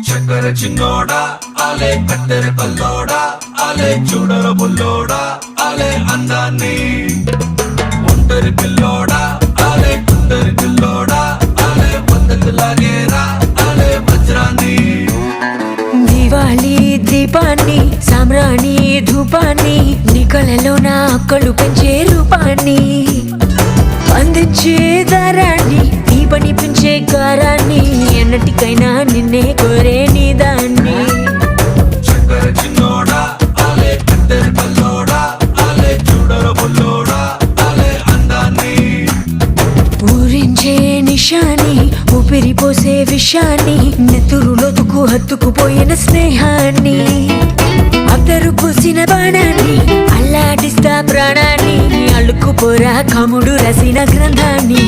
చక్కర చిన్నోడా ఆలే కత్తెర కల్లోడా ఆలే చూడర బుల్లోడా ఆలే అందాన్ని ఒంటరి పిల్లోడా ఆలే కుందరి పిల్లోడా ఆలే పద్ధతి లాగేరా ఆలే వజ్రాన్ని దివాళీ దీపాన్ని సామ్రాణి ధూపాన్ని నీ కళలో నా అక్కలు పెంచే రూపాన్ని అందించే దారాన్ని నీ పని పెంచే కారాన్ని ఎన్నటికైనా నిన్నే కోరే నీ దాన్ని చక్కర చిన్నోడా ఆలే కత్తెర కల్లోడా ఆలే చూడర బుల్లోడా ఆలే అందాన్ని ఊరించే నిషాని ఊపిరి పోసే విషాన్ని నెత్తురులోతుకు హత్తుకుపోయిన స్నేహాన్ని అద్దరు పూసిన బాణాన్ని అల్లాడిస్తా ప్రాణాన్ని అల్లుకుపోరా కముడు రసిన గ్రంథాన్ని